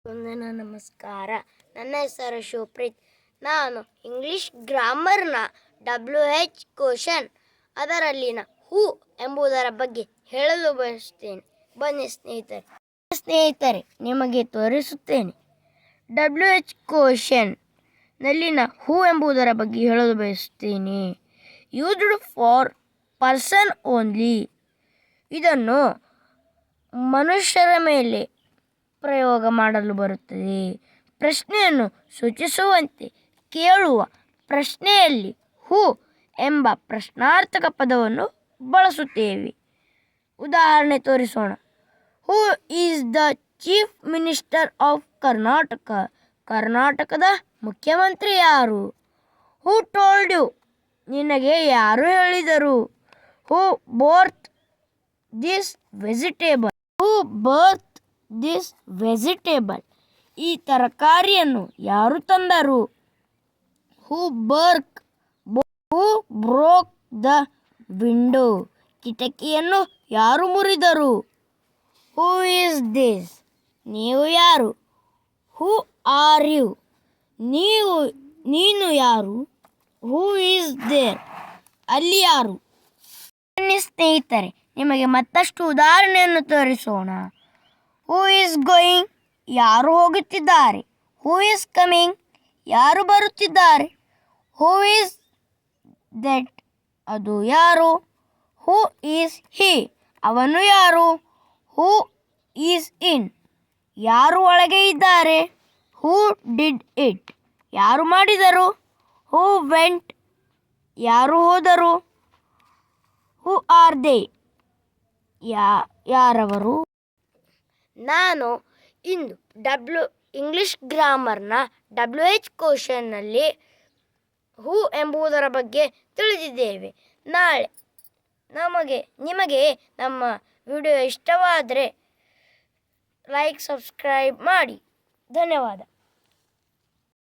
ಒಂದಿನ ನಮಸ್ಕಾರ. ನನ್ನ ಹೆಸರು ಶಿವಪ್ರೀತ್. ನಾನು ಇಂಗ್ಲಿಷ್ ಗ್ರಾಮರ್ನ WH ಕ್ವಶನ್ ಅದರಲ್ಲಿನ ಹೂ ಎಂಬುದರ ಬಗ್ಗೆ ಹೇಳಲು ಬಯಸುತ್ತೇನೆ. ಬನ್ನಿ ಸ್ನೇಹಿತರೆ ನಿಮಗೆ ತೋರಿಸುತ್ತೇನೆ. WH ಕ್ವಶನ್ ನಲ್ಲಿನ ಹೂ ಎಂಬುದರ ಬಗ್ಗೆ ಹೇಳಲು ಬಯಸುತ್ತೇನೆ. Used for person only. ಇದನ್ನು ಮನುಷ್ಯರ ಮೇಲೆ ಪ್ರಯೋಗ ಮಾಡಲು ಬರುತ್ತದೆ. ಪ್ರಶ್ನೆಯನ್ನು ಸೂಚಿಸುವಂತೆ ಕೇಳುವ ಪ್ರಶ್ನೆಯಲ್ಲಿ ಹೂ ಎಂಬ ಪ್ರಶ್ನಾರ್ಥಕ ಪದವನ್ನು ಬಳಸುತ್ತೇವೆ. ಉದಾಹರಣೆ ತೋರಿಸೋಣ. Who is the chief minister of Karnataka. ಕರ್ನಾಟಕದ ಮುಖ್ಯಮಂತ್ರಿ ಯಾರು? Who told you. ನಿನಗೆ ಯಾರು ಹೇಳಿದರು? Who brought this vegetable. Who brought this vegetable. ಈ ತರಕಾರಿಯನ್ನು ಯಾರು ತಂದರು? Who broke the window. ಕಿಟಕಿಯನ್ನು ಯಾರು ಮುರಿದರು? Who is this. ನೀವು ಯಾರು? Who are you. ನೀನು ಯಾರು? Who is there. ಅಲ್ಲಿ ಯಾರು? ಬನ್ನಿ ಸ್ನೇಹಿತರೆ ನಿಮಗೆ ಮತ್ತಷ್ಟು ಉದಾಹರಣೆಯನ್ನು ತೋರಿಸೋಣ. Who is going. ಯಾರು ಹೋಗುತ್ತಿದ್ದಾರೆ? Who is coming. ಯಾರು ಬರುತ್ತಿದ್ದಾರೆ? Who is that. ಅದು ಯಾರು? Who is he. ಅವನು ಯಾರು? Who is in. ಯಾರು ಒಳಗೆ ಇದ್ದಾರೆ? Who did it. ಯಾರು ಮಾಡಿದರು? ಹೂ ವೆಂಟ್. ಯಾರು ಹೋದರು? Who are they. ಯಾರವರು? ನಾನು ಇಂದು ಇಂಗ್ಲಿಷ್ ಗ್ರಾಮರ್ನ WH ಕ್ವಶನ್ನಲ್ಲಿ ಹೂ ಎಂಬುದರ ಬಗ್ಗೆ ತಿಳಿದಿದ್ದೇವೆ. ನಾಳೆ ನಿಮಗೆ ನಮ್ಮ ವಿಡಿಯೋ ಇಷ್ಟವಾದರೆ ಲೈಕ್ ಸಬ್ಸ್ಕ್ರೈಬ್ ಮಾಡಿ. ಧನ್ಯವಾದ.